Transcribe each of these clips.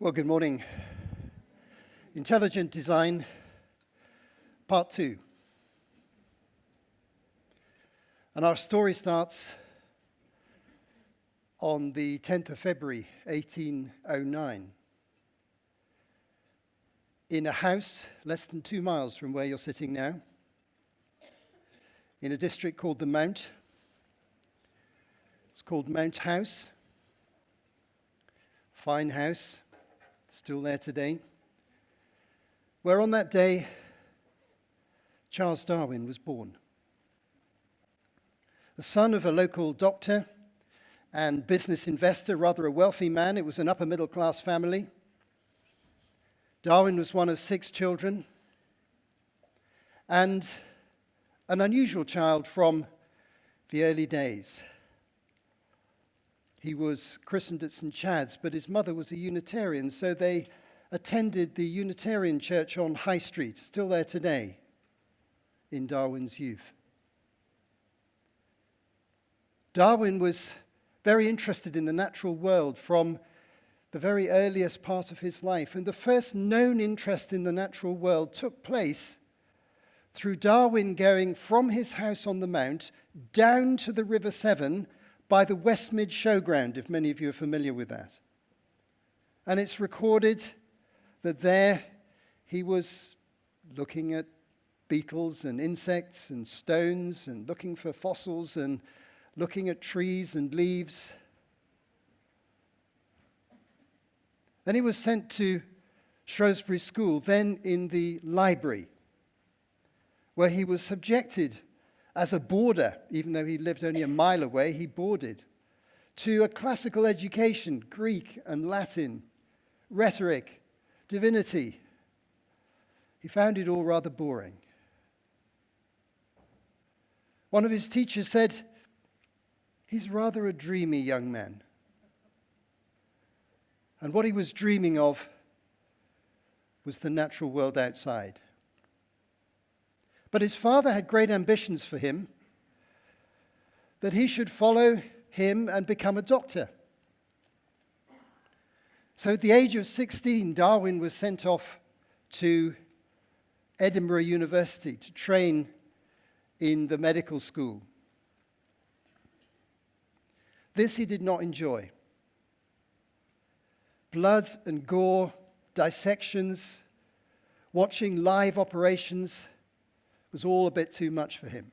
Well, good morning. Intelligent Design, Part 2. And our story starts on the 10th of February, 1809, in a house less than 2 miles from where you're sitting now, in a district called the Mount. It's called Mount House. Fine house. Still there today, where on that day Charles Darwin was born. The son of a local doctor and business investor, rather a wealthy man. It was an upper middle class family. Darwin was one of 6 children and an unusual child from the early days. He was christened at St. Chad's, but his mother was a Unitarian, so they attended the Unitarian Church on High Street, still there today, in Darwin's youth. Darwin was very interested in the natural world from the very earliest part of his life, and the first known interest in the natural world took place through Darwin going from his house on the Mount down to the River Severn by the Westmid Showground, if many of you are familiar with that. And it's recorded that there he was looking at beetles and insects and stones and looking for fossils and looking at trees and leaves. Then he was sent to Shrewsbury School, then in the library, where he was subjected as a boarder, even though he lived only a mile away, he boarded, to a classical education, Greek and Latin, rhetoric, divinity. He found it all rather boring. One of his teachers said, "He's rather a dreamy young man." And what he was dreaming of was the natural world outside. But his father had great ambitions for him, that he should follow him and become a doctor. So at the age of 16, Darwin was sent off to Edinburgh University to train in the medical school. This he did not enjoy. Blood and gore, dissections, watching live operations was all a bit too much for him.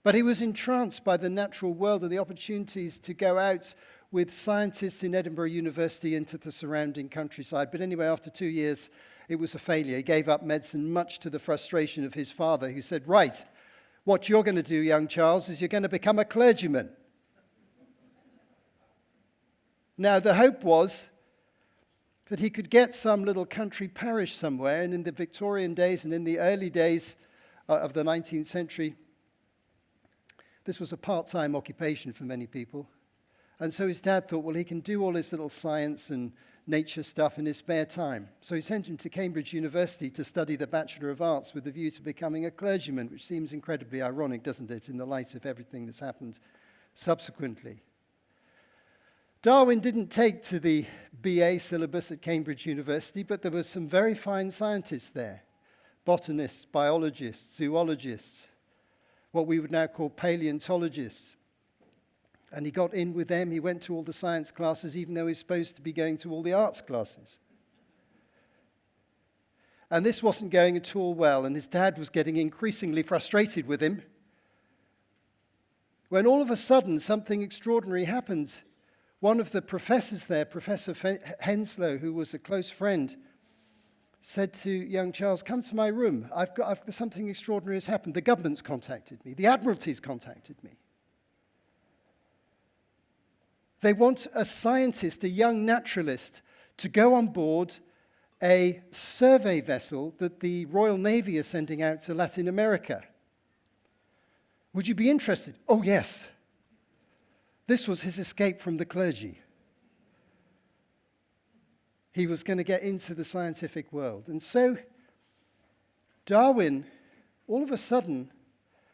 But he was entranced by the natural world and the opportunities to go out with scientists in Edinburgh University into the surrounding countryside. But anyway, after 2 years, it was a failure. He gave up medicine, much to the frustration of his father, who said, "Right, what you're going to do, young Charles, is you're going to become a clergyman." Now, the hope was that he could get some little country parish somewhere, and in the Victorian days and in the early days of the 19th century, this was a part-time occupation for many people. And so his dad thought, well, he can do all his little science and nature stuff in his spare time. So he sent him to Cambridge University to study the Bachelor of Arts with a view to becoming a clergyman, which seems incredibly ironic, doesn't it, in the light of everything that's happened subsequently. Darwin didn't take to the BA syllabus at Cambridge University, but there were some very fine scientists there. Botanists, biologists, zoologists, what we would now call paleontologists. And he got in with them. He went to all the science classes, even though he was supposed to be going to all the arts classes. And this wasn't going at all well, and his dad was getting increasingly frustrated with him, when all of a sudden something extraordinary happened. One of the professors there, Professor Henslow, who was a close friend, said to young Charles, "Come to my room. Something extraordinary has happened. The government's contacted me. The Admiralty's contacted me. They want a scientist, a young naturalist, to go on board a survey vessel that the Royal Navy is sending out to Latin America. Would you be interested?" "Oh, yes." This was his escape from the clergy. He was going to get into the scientific world. And so Darwin, all of a sudden,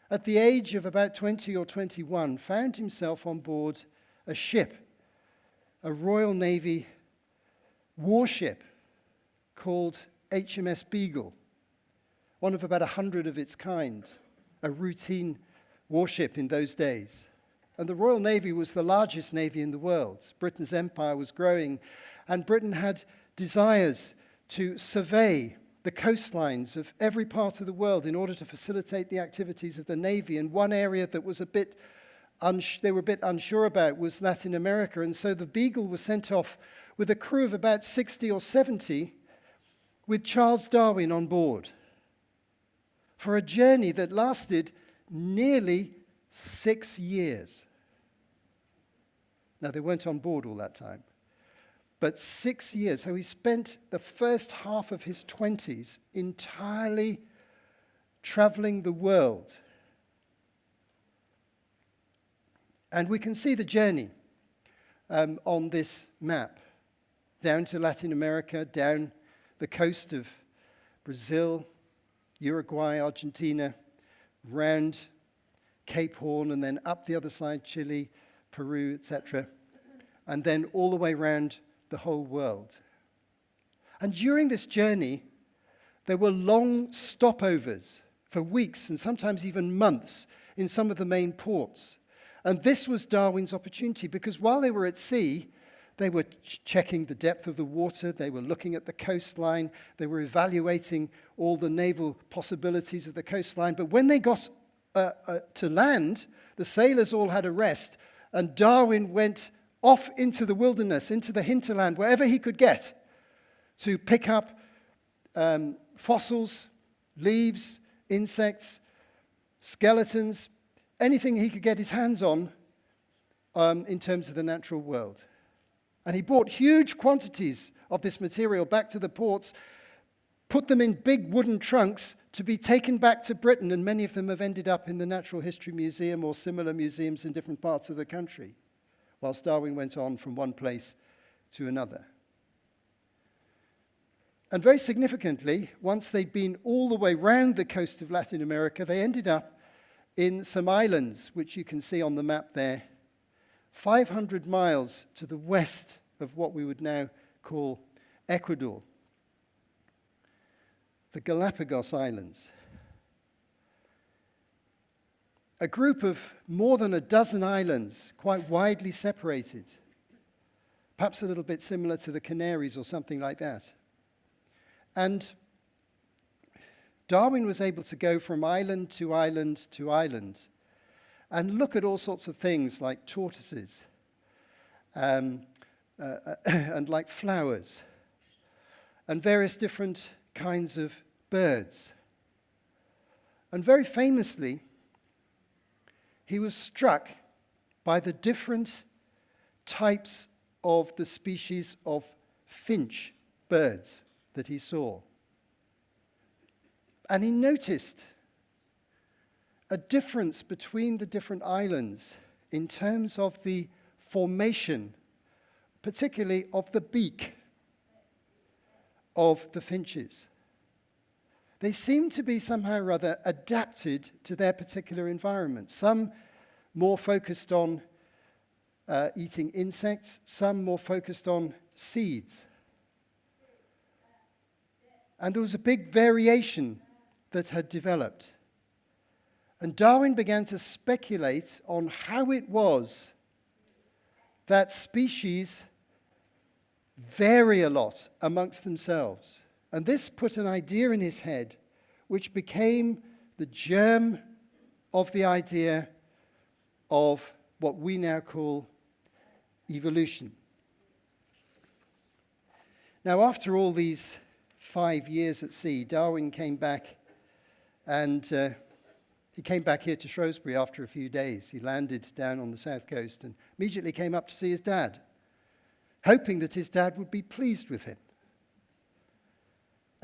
at the age of about 20 or 21, found himself on board a ship, a Royal Navy warship called HMS Beagle, one of about 100 of its kind, a routine warship in those days. And the Royal Navy was the largest navy in the world. Britain's empire was growing, and Britain had desires to survey the coastlines of every part of the world in order to facilitate the activities of the Navy. And one area that was they were a bit unsure about was Latin America. And so the Beagle was sent off with a crew of about 60 or 70 with Charles Darwin on board for a journey that lasted nearly 6 years. Now, they weren't on board all that time. But 6 years. So he spent the first half of his 20s entirely traveling the world. And we can see the journey on this map. Down to Latin America, down the coast of Brazil, Uruguay, Argentina, round Cape Horn, and then up the other side, Chile, Peru, etc. And then all the way round the whole world. And during this journey, there were long stopovers for weeks and sometimes even months in some of the main ports. And this was Darwin's opportunity, because while they were at sea, they were checking the depth of the water, they were looking at the coastline, they were evaluating all the naval possibilities of the coastline. But when they got to land, the sailors all had a rest, and Darwin went off into the wilderness, into the hinterland, wherever he could get, to pick up fossils, leaves, insects, skeletons, anything he could get his hands on in terms of the natural world. And he brought huge quantities of this material back to the ports, put them in big wooden trunks to be taken back to Britain, and many of them have ended up in the Natural History Museum or similar museums in different parts of the country, whilst Darwin went on from one place to another. And very significantly, once they'd been all the way round the coast of Latin America, they ended up in some islands, which you can see on the map there, 500 miles to the west of what we would now call Ecuador, the Galapagos Islands. A group of more than a dozen islands, quite widely separated, perhaps a little bit similar to the Canaries or something like that. And Darwin was able to go from island to island to island and look at all sorts of things like tortoises and like flowers and various different kinds of birds. And very famously, he was struck by the different types of the species of finch birds that he saw. And he noticed a difference between the different islands in terms of the formation, particularly of the beak of the finches. They seem to be somehow or other adapted to their particular environment. Some more focused on eating insects, some more focused on seeds. And there was a big variation that had developed. And Darwin began to speculate on how it was that species vary a lot amongst themselves. And this put an idea in his head, which became the germ of the idea of what we now call evolution. Now, after all these 5 years at sea, Darwin came back, and he came back here to Shrewsbury after a few days. He landed down on the south coast and immediately came up to see his dad, hoping that his dad would be pleased with him.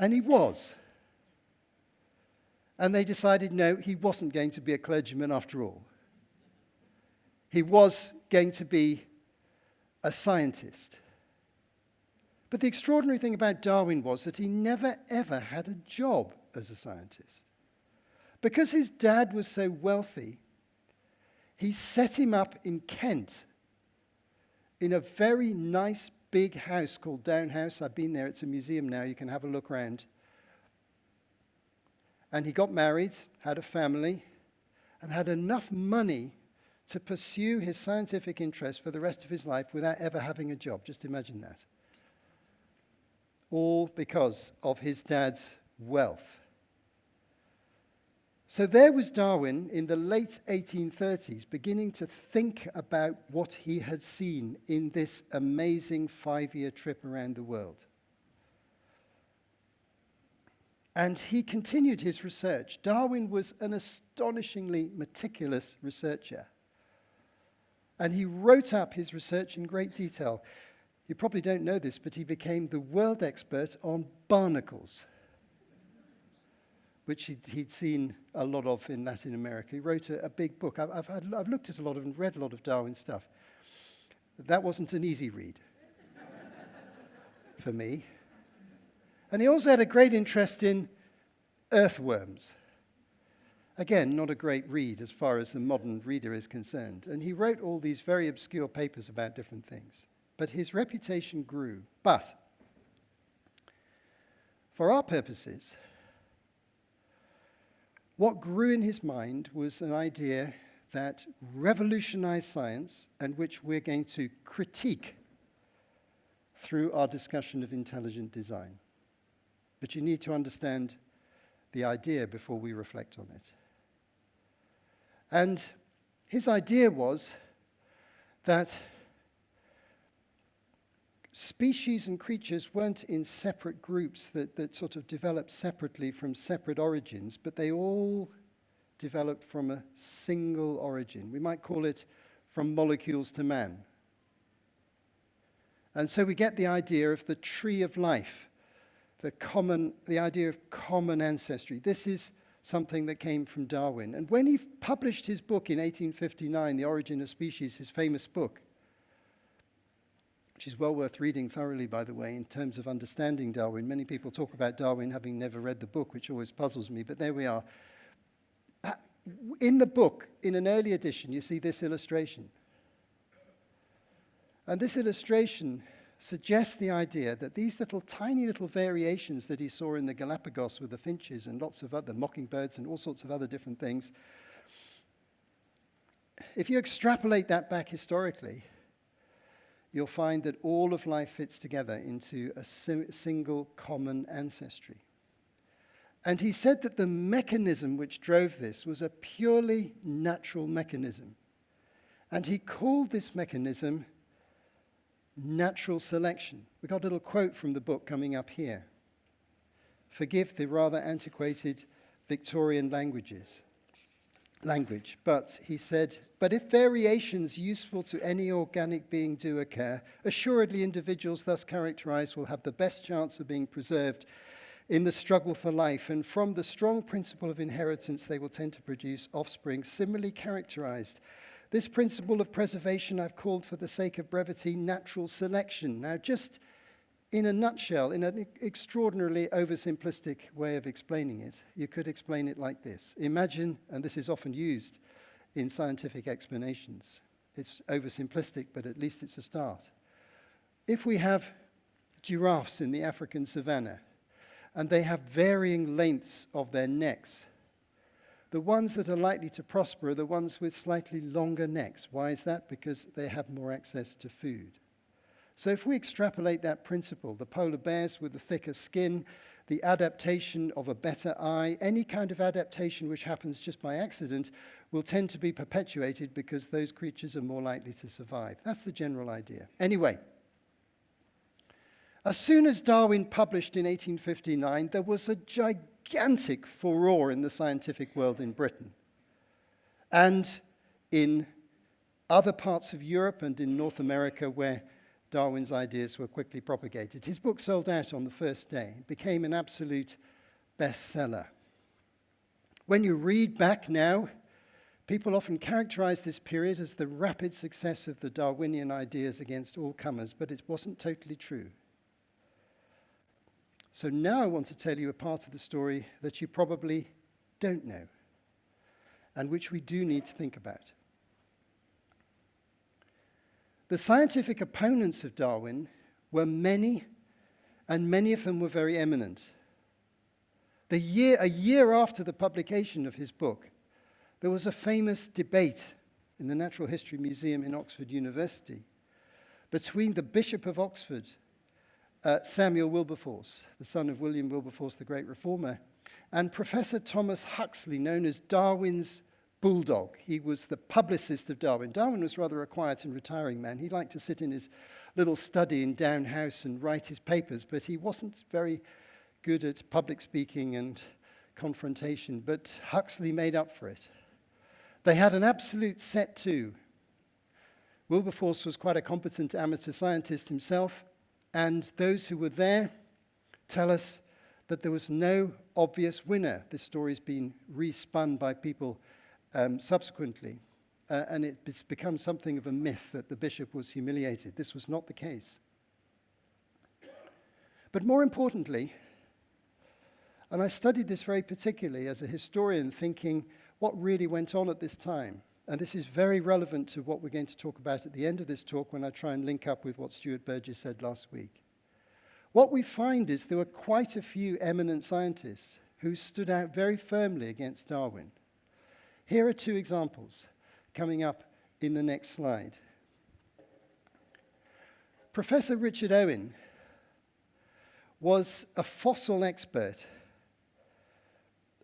And he was. And they decided, no, he wasn't going to be a clergyman after all. He was going to be a scientist. But the extraordinary thing about Darwin was that he never, ever had a job as a scientist. Because his dad was so wealthy, he set him up in Kent in a very nice big house called Down House. I've been there. It's a museum now. You can have a look around. And he got married, had a family, and had enough money to pursue his scientific interest for the rest of his life without ever having a job. Just imagine that. All because of his dad's wealth. So there was Darwin in the late 1830s beginning to think about what he had seen in this amazing 5-year trip around the world. And he continued his research. Darwin was an astonishingly meticulous researcher. And he wrote up his research in great detail. You probably don't know this, but he became the world expert on barnacles, which he'd seen a lot of in Latin America. He wrote a big book. I've looked at a lot of and read a lot of Darwin's stuff. That wasn't an easy read for me. And he also had a great interest in earthworms. Again, not a great read as far as the modern reader is concerned. And he wrote all these very obscure papers about different things. But his reputation grew. But for our purposes, what grew in his mind was an idea that revolutionized science and which we're going to critique through our discussion of intelligent design. But you need to understand the idea before we reflect on it. And his idea was that species and creatures weren't in separate groups that sort of developed separately from separate origins, but they all developed from a single origin. We might call it from molecules to man. And so we get the idea of the tree of life, the idea of common ancestry. This is something that came from Darwin. And when he published his book in 1859, The Origin of Species, his famous book, which is well worth reading thoroughly, by the way, in terms of understanding Darwin. Many people talk about Darwin having never read the book, which always puzzles me, but there we are. In the book, in an early edition, you see this illustration. And this illustration suggests the idea that these tiny little variations that he saw in the Galapagos with the finches and lots of other mockingbirds and all sorts of other different things, if you extrapolate that back historically, you'll find that all of life fits together into a single common ancestry. And he said that the mechanism which drove this was a purely natural mechanism. And he called this mechanism natural selection. We've got a little quote from the book coming up here. Forgive the rather antiquated Victorian language, but he said, but if variations useful to any organic being do occur, assuredly individuals thus characterized will have the best chance of being preserved in the struggle for life, and from the strong principle of inheritance they will tend to produce offspring similarly characterized. This principle of preservation I've called, for the sake of brevity, natural selection. Now, just in a nutshell, in an extraordinarily oversimplistic way of explaining it, you could explain it like this. Imagine, and this is often used in scientific explanations. It's oversimplistic, but at least it's a start. If we have giraffes in the African savanna, and they have varying lengths of their necks, the ones that are likely to prosper are the ones with slightly longer necks. Why is that? Because they have more access to food. So if we extrapolate that principle, the polar bears with the thicker skin, the adaptation of a better eye, any kind of adaptation which happens just by accident will tend to be perpetuated because those creatures are more likely to survive. That's the general idea. Anyway, as soon as Darwin published in 1859, there was a gigantic furore in the scientific world in Britain and in other parts of Europe and in North America where Darwin's ideas were quickly propagated. His book sold out on the first day. It became an absolute bestseller. When you read back now, people often characterize this period as the rapid success of the Darwinian ideas against all comers, but it wasn't totally true. So now I want to tell you a part of the story that you probably don't know, and which we do need to think about. The scientific opponents of Darwin were many, and many of them were very eminent. A year after the publication of his book, there was a famous debate in the Natural History Museum in Oxford University between the Bishop of Oxford, Samuel Wilberforce, the son of William Wilberforce, the great reformer, and Professor Thomas Huxley, known as Darwin's bulldog. He was the publicist of Darwin. Darwin was rather a quiet and retiring man. He liked to sit in his little study in Down House and write his papers, but he wasn't very good at public speaking and confrontation. But Huxley made up for it. They had an absolute set to. Wilberforce was quite a competent amateur scientist himself, and those who were there tell us that there was no obvious winner. This story's been respun by people subsequently, and it's become something of a myth that the bishop was humiliated. This was not the case. But more importantly, and I studied this very particularly as a historian, thinking what really went on at this time. And this is very relevant to what we're going to talk about at the end of this talk when I try and link up with what Stuart Burgess said last week. What we find is there were quite a few eminent scientists who stood out very firmly against Darwin. Here are two examples coming up in the next slide. Professor Richard Owen was a fossil expert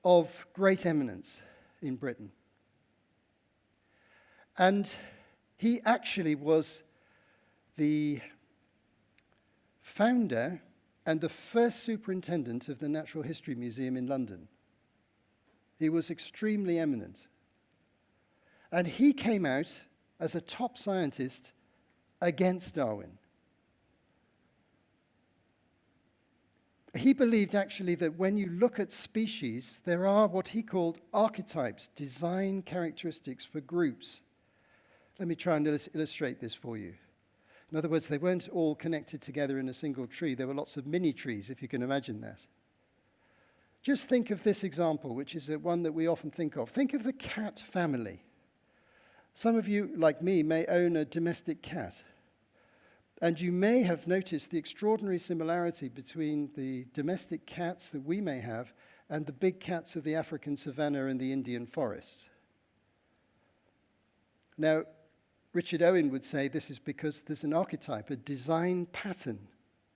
of great eminence in Britain. And he actually was the founder and the first superintendent of the Natural History Museum in London. He was extremely eminent. And he came out as a top scientist against Darwin. He believed actually that when you look at species, there are what he called archetypes, design characteristics for groups. Let me try and illustrate this for you. In other words, they weren't all connected together in a single tree. There were lots of mini trees, if you can imagine that. Just think of this example, which is one that we often think of. Think of the cat family. Some of you, like me, may own a domestic cat. And you may have noticed the extraordinary similarity between the domestic cats that we may have and the big cats of the African savanna and the Indian forests. Now, Richard Owen would say this is because there's an archetype, a design pattern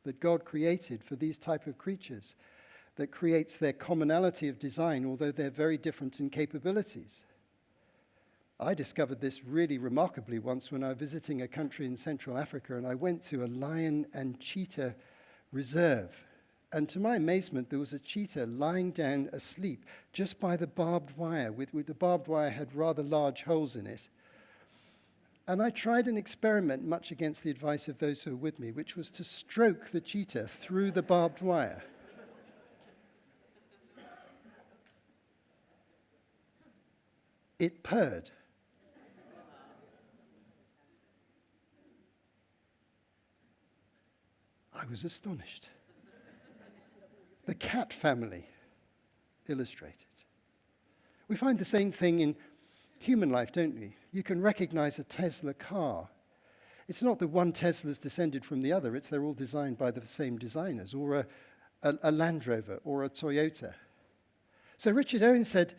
that God created for these type of creatures that creates their commonality of design, although they're very different in capabilities. I discovered this really remarkably once when I was visiting a country in Central Africa, and I went to a lion and cheetah reserve. And to my amazement, there was a cheetah lying down asleep just by the barbed wire. The barbed wire had rather large holes in it. And I tried an experiment, much against the advice of those who were with me, which was to stroke the cheetah through the barbed wire. It purred. I was astonished. The cat family illustrated. We find the same thing in human life, don't we? You can recognize a Tesla car. It's not that one Tesla's descended from the other, it's they're all designed by the same designers, or a Land Rover, or a Toyota. So Richard Owen said,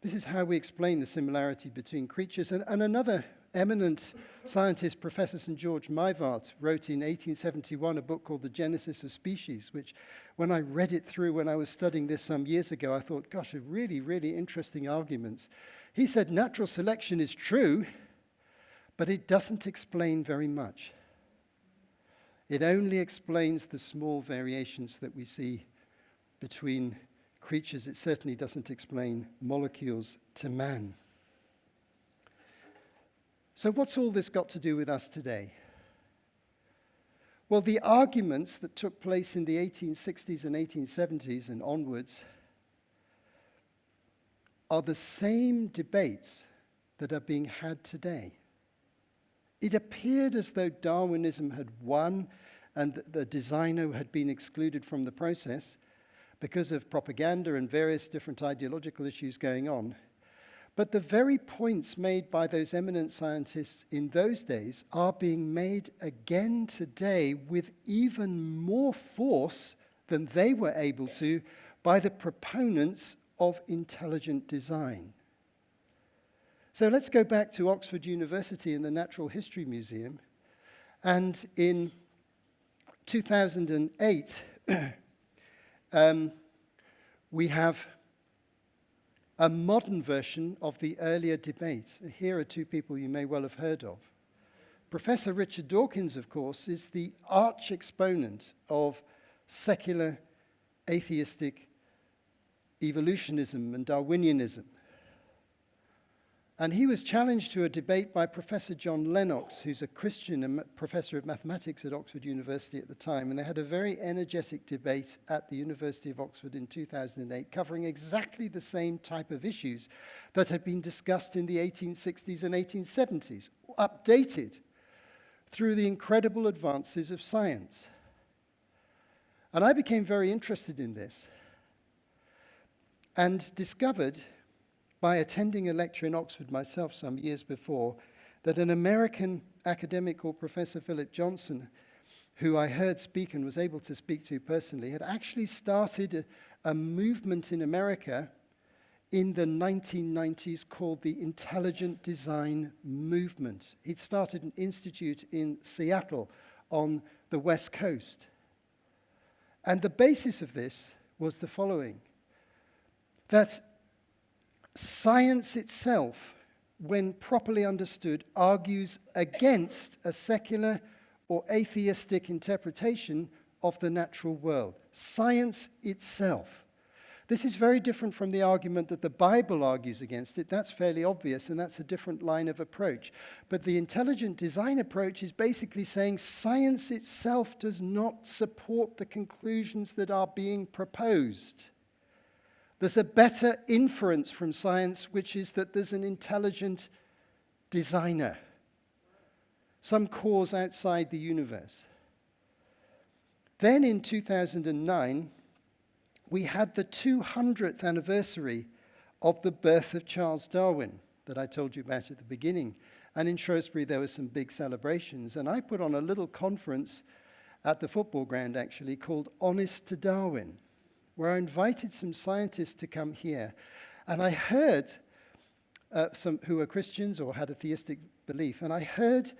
this is how we explain the similarity between creatures. And another eminent scientist, Professor St. George Mivart, wrote in 1871 a book called The Genesis of Species, which when I read it through when I was studying this some years ago, I thought, gosh, a really, really interesting arguments. He said natural selection is true, but it doesn't explain very much. It only explains the small variations that we see between creatures. It certainly doesn't explain molecules to man. So what's all this got to do with us today? Well, the arguments that took place in the 1860s and 1870s and onwards are the same debates that are being had today. It appeared as though Darwinism had won and the designer had been excluded from the process because of propaganda and various different ideological issues going on. But the very points made by those eminent scientists in those days are being made again today with even more force than they were able to by the proponents of intelligent design. So let's go back to Oxford University and the Natural History Museum. And in 2008, we have a modern version of the earlier debate. Here are two people you may well have heard of. Professor Richard Dawkins, of course, is the arch exponent of secular atheistic evolutionism and Darwinianism. And he was challenged to a debate by Professor John Lennox, who's a Christian and professor of mathematics at Oxford University at the time. And they had a very energetic debate at the University of Oxford in 2008, covering exactly the same type of issues that had been discussed in the 1860s and 1870s, updated through the incredible advances of science. And I became very interested in this and discovered, by attending a lecture in Oxford myself some years before, that an American academic called Professor Philip Johnson, who I heard speak and was able to speak to personally, had actually started a movement in America in the 1990s called the Intelligent Design Movement. He'd started an institute in Seattle on the West Coast. And the basis of this was the following: that science itself, when properly understood, argues against a secular or atheistic interpretation of the natural world. Science itself. This is very different from the argument that the Bible argues against it. That's fairly obvious, and that's a different line of approach. But the intelligent design approach is basically saying science itself does not support the conclusions that are being proposed. There's a better inference from science, which is that there's an intelligent designer, some cause outside the universe. Then in 2009, we had the 200th anniversary of the birth of Charles Darwin that I told you about at the beginning. And in Shrewsbury, there were some big celebrations. And I put on a little conference at the football ground, actually, called Honest to Darwin, where I invited some scientists to come here. And I heard some who were Christians or had a theistic belief, and I heard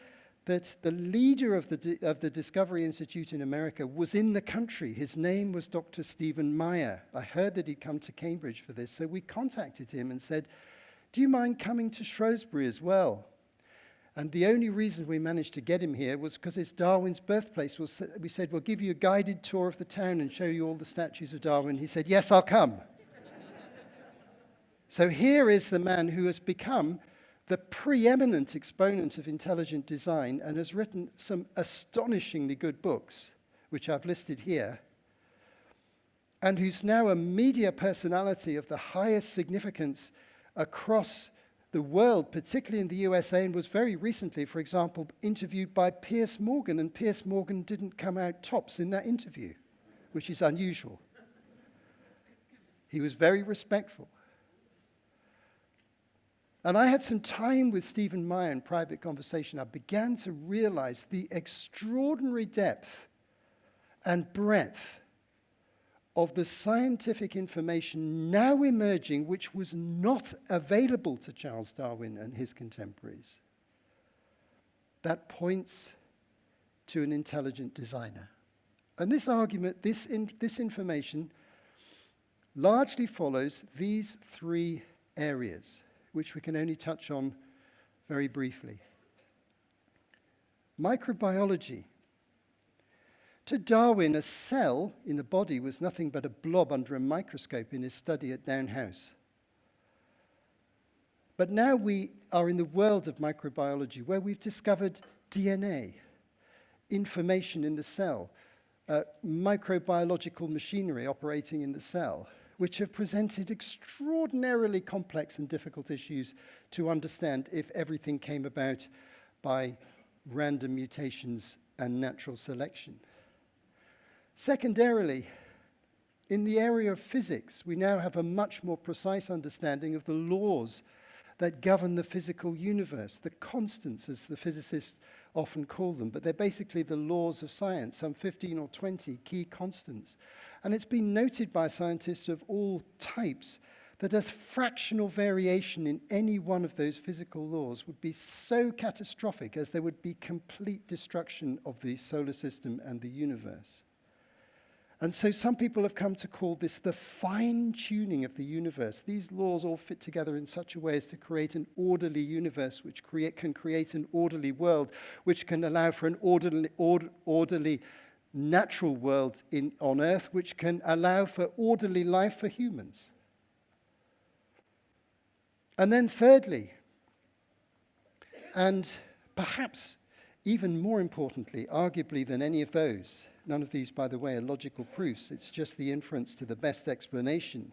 that the leader of the Discovery Institute in America was in the country. His name was Dr. Stephen Meyer. I heard that he'd come to Cambridge for this, so we contacted him and said, "Do you mind coming to Shrewsbury as well?" And the only reason we managed to get him here was because it's Darwin's birthplace. We said, "We'll give you a guided tour of the town and show you all the statues of Darwin." He said, "Yes, I'll come." So here is the man who has become the preeminent exponent of intelligent design and has written some astonishingly good books, which I've listed here, and who's now a media personality of the highest significance across the world, particularly in the USA, and was very recently, for example, interviewed by Piers Morgan, and Piers Morgan didn't come out tops in that interview, which is unusual. He was very respectful. And I had some time with Stephen Meyer in private conversation. I began to realize the extraordinary depth and breadth of the scientific information now emerging, which was not available to Charles Darwin and his contemporaries. That points to an intelligent designer. And this argument, this information, largely follows these three areas, which we can only touch on very briefly. Microbiology. To Darwin, a cell in the body was nothing but a blob under a microscope in his study at Down House. But now we are in the world of microbiology, where we've discovered DNA, information in the cell, microbiological machinery operating in the cell, which have presented extraordinarily complex and difficult issues to understand if everything came about by random mutations and natural selection. Secondarily, in the area of physics, we now have a much more precise understanding of the laws that govern the physical universe, the constants, as the physicists often call them, but they're basically the laws of science, some 15 or 20 key constants. And it's been noted by scientists of all types that a fractional variation in any one of those physical laws would be so catastrophic as there would be complete destruction of the solar system and the universe. And so some people have come to call this the fine-tuning of the universe. These laws all fit together in such a way as to create an orderly universe, which can create an orderly world, which can allow for an orderly natural world on Earth, which can allow for orderly life for humans. And then thirdly, and perhaps even more importantly, arguably than any of those, none of these, by the way, are logical proofs. It's just the inference to the best explanation.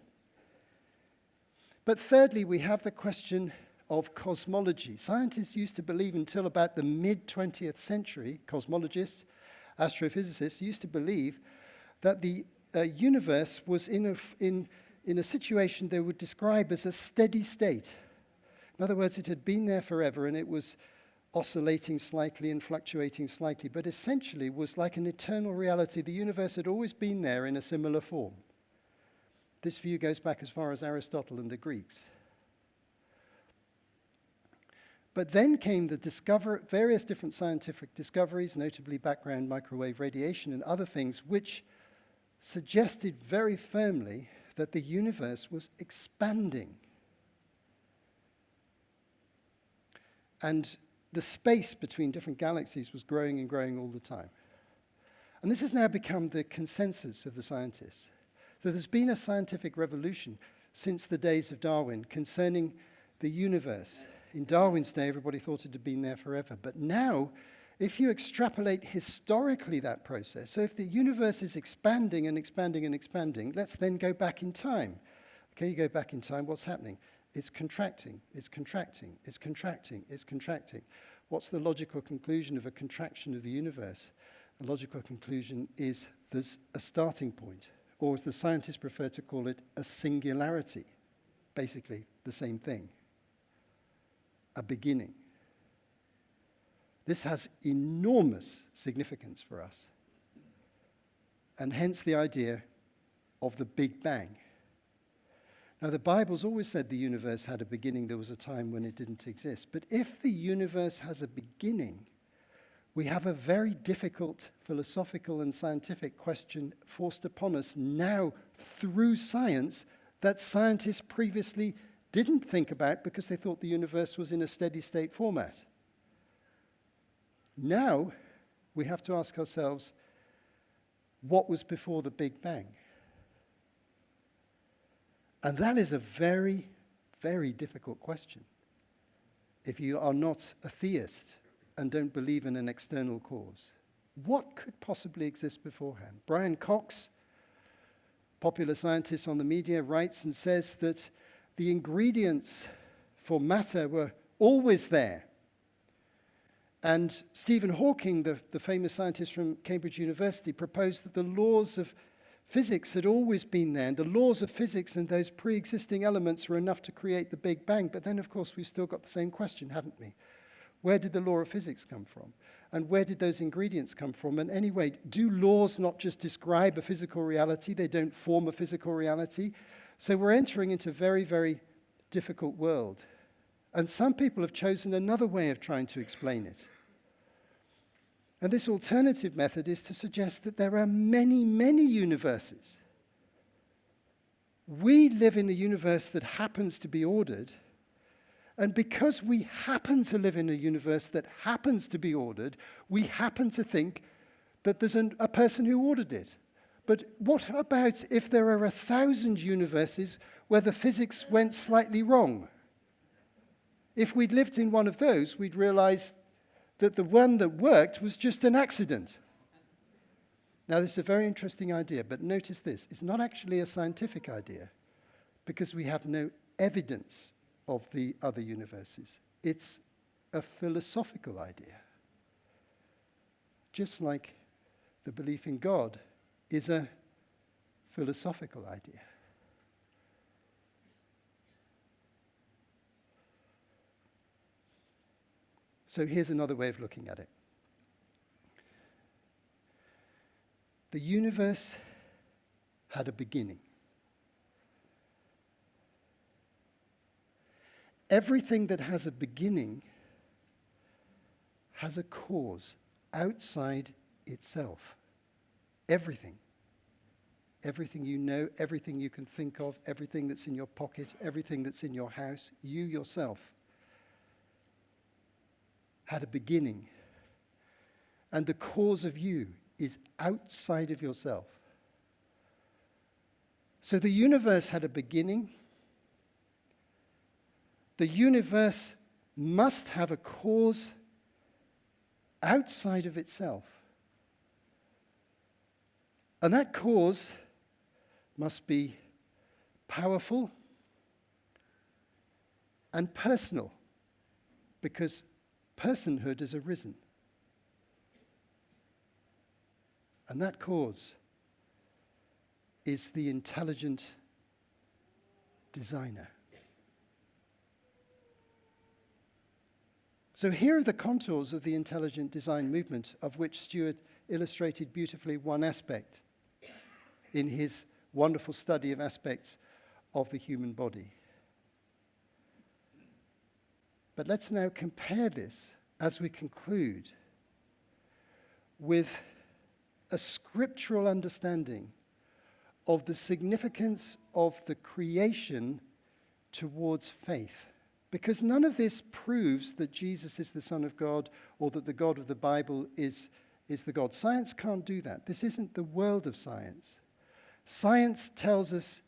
But thirdly, we have the question of cosmology. Scientists used to believe until about the mid-20th century, cosmologists, astrophysicists used to believe that the universe was in a situation they would describe as a steady state. In other words, it had been there forever and it was oscillating slightly and fluctuating slightly, but essentially was like an eternal reality. The universe had always been there in a similar form. This view goes back as far as Aristotle and the Greeks. But then came the various different scientific discoveries, notably background microwave radiation and other things, which suggested very firmly that the universe was expanding. And the space between different galaxies was growing and growing all the time. And this has now become the consensus of the scientists. So there's been a scientific revolution since the days of Darwin concerning the universe. In Darwin's day, everybody thought it had been there forever. But now, if you extrapolate historically that process, so if the universe is expanding and expanding and expanding, let's then go back in time. Okay, you go back in time, what's happening? It's contracting, it's contracting, it's contracting, it's contracting. What's the logical conclusion of a contraction of the universe? The logical conclusion is there's a starting point, or as the scientists prefer to call it, a singularity. Basically, the same thing. A beginning. This has enormous significance for us, and hence the idea of the Big Bang. Now, the Bible's always said the universe had a beginning. There was a time when it didn't exist. But if the universe has a beginning, we have a very difficult philosophical and scientific question forced upon us now through science that scientists previously didn't think about because they thought the universe was in a steady state format. Now, we have to ask ourselves, what was before the Big Bang? And that is a very, very difficult question if you are not a theist and don't believe in an external cause. What could possibly exist beforehand? Brian Cox, popular scientist on the media, writes and says that the ingredients for matter were always there. And Stephen Hawking, the famous scientist from Cambridge University, proposed that the laws of physics had always been there, and the laws of physics and those pre-existing elements were enough to create the Big Bang. But then, of course, we've still got the same question, haven't we? Where did the law of physics come from? And where did those ingredients come from? And anyway, do laws not just describe a physical reality? They don't form a physical reality. So we're entering into a very, very difficult world. And some people have chosen another way of trying to explain it. And this alternative method is to suggest that there are many, many universes. We live in a universe that happens to be ordered, and because we happen to live in a universe that happens to be ordered, we happen to think that there's a person who ordered it. But what about if there are 1,000 universes where the physics went slightly wrong? If we'd lived in one of those, we'd realize that the one that worked was just an accident. Now, this is a very interesting idea, but notice this. It's not actually a scientific idea because we have no evidence of the other universes. It's a philosophical idea. Just like the belief in God is a philosophical idea. So here's another way of looking at it. The universe had a beginning. Everything that has a beginning has a cause outside itself. Everything. Everything you know, everything you can think of, everything that's in your pocket, everything that's in your house, you yourself had a beginning. And the cause of you is outside of yourself. So the universe had a beginning. The universe must have a cause outside of itself. And that cause must be powerful and personal, because personhood has arisen. And that cause is the intelligent designer. So here are the contours of the intelligent design movement, of which Stuart illustrated beautifully one aspect in his wonderful study of aspects of the human body. But let's now compare this, as we conclude, with a scriptural understanding of the significance of the creation towards faith. Because none of this proves that Jesus is the Son of God or that the God of the Bible is the God. Science can't do that. This isn't the world of science. Science tells us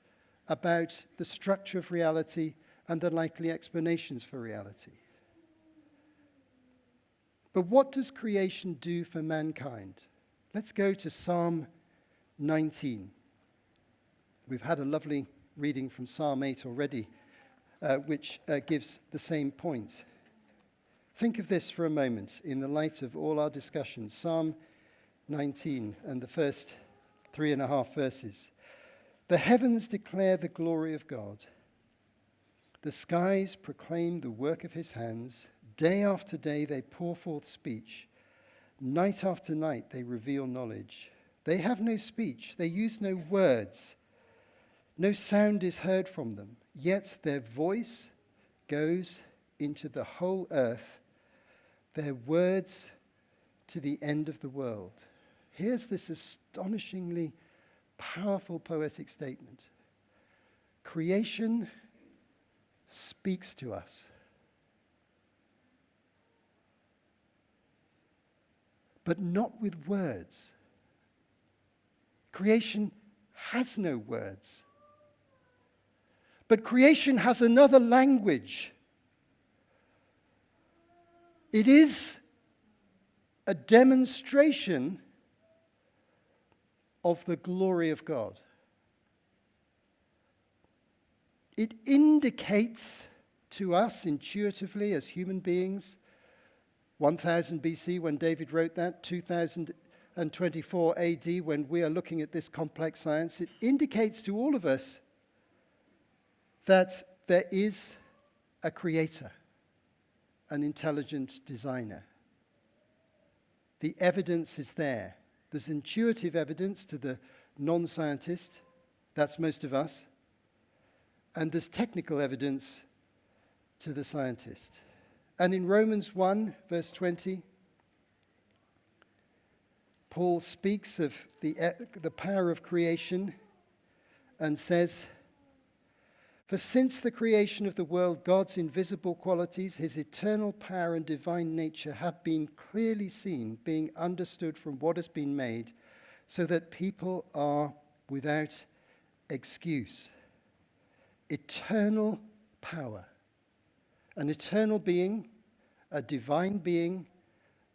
about the structure of reality and the likely explanations for reality. But what does creation do for mankind? Let's go to Psalm 19. We've had a lovely reading from Psalm 8 already, which gives the same point. Think of this for a moment in the light of all our discussions. Psalm 19 and the first 3.5 verses. The heavens declare the glory of God. The skies proclaim the work of his hands. Day after day they pour forth speech. Night after night they reveal knowledge. They have no speech. They use no words. No sound is heard from them. Yet their voice goes into the whole earth, their words to the end of the world. Here's this astonishingly powerful poetic statement. Creation speaks to us. But not with words. Creation has no words. But creation has another language. It is a demonstration of the glory of God. It indicates to us intuitively as human beings, 1000 BC when David wrote that, 2024 AD when we are looking at this complex science, it indicates to all of us that there is a creator, an intelligent designer. The evidence is there. There's intuitive evidence to the non-scientist, that's most of us, and there's technical evidence to the scientist. And in Romans 1, verse 20, Paul speaks of the power of creation and says, for since the creation of the world, God's invisible qualities, his eternal power and divine nature have been clearly seen, being understood from what has been made, so that people are without excuse. Eternal power. An eternal being, a divine being,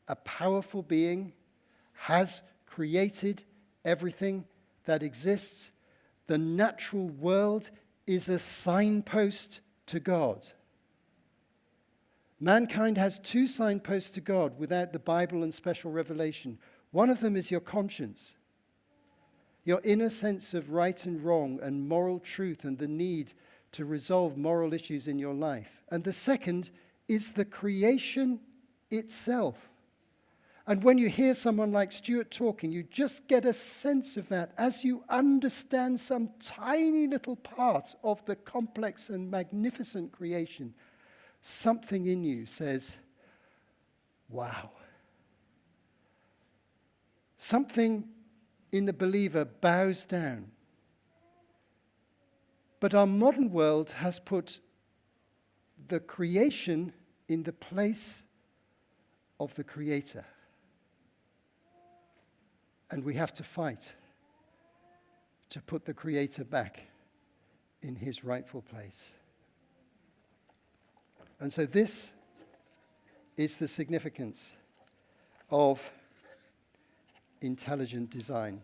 a powerful being, has created everything that exists. The natural world is a signpost to God. Mankind has two signposts to God without the Bible and special revelation. One of them is your conscience, your inner sense of right and wrong and moral truth and the need to resolve moral issues in your life. And the second is the creation itself. And when you hear someone like Stuart talking, you just get a sense of that as you understand some tiny little part of the complex and magnificent creation. Something in you says, wow. Something in the believer bows down. But our modern world has put the creation in the place of the Creator. And we have to fight to put the Creator back in his rightful place. And so this is the significance of intelligent design.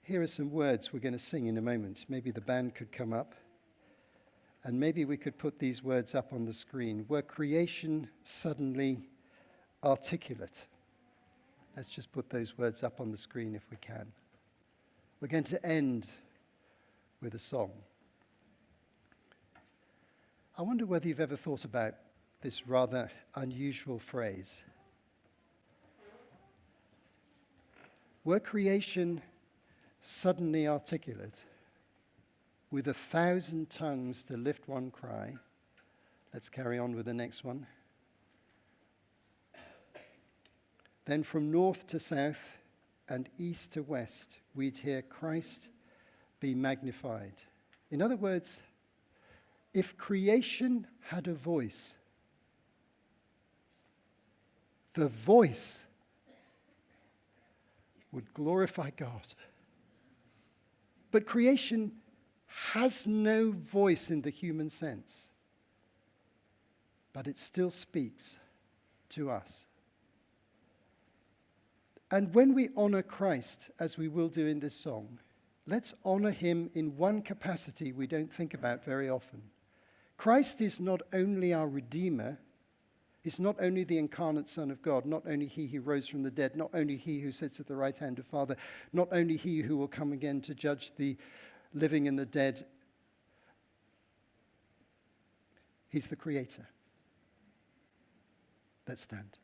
Here are some words we're going to sing in a moment. Maybe the band could come up. And maybe we could put these words up on the screen. Were creation suddenly articulate? Let's just put those words up on the screen if we can. We're going to end with a song. I wonder whether you've ever thought about this rather unusual phrase. Were creation suddenly articulate, with 1,000 tongues to lift one cry? Let's carry on with the next one. Then from north to south and east to west, we'd hear Christ be magnified. In other words, if creation had a voice, the voice would glorify God. But creation has no voice in the human sense, but it still speaks to us. And when we honor Christ, as we will do in this song, let's honor him in one capacity we don't think about very often. Christ is not only our Redeemer, is not only the incarnate Son of God, not only he who rose from the dead, not only he who sits at the right hand of Father, not only he who will come again to judge the living and the dead. He's the Creator. Let's stand.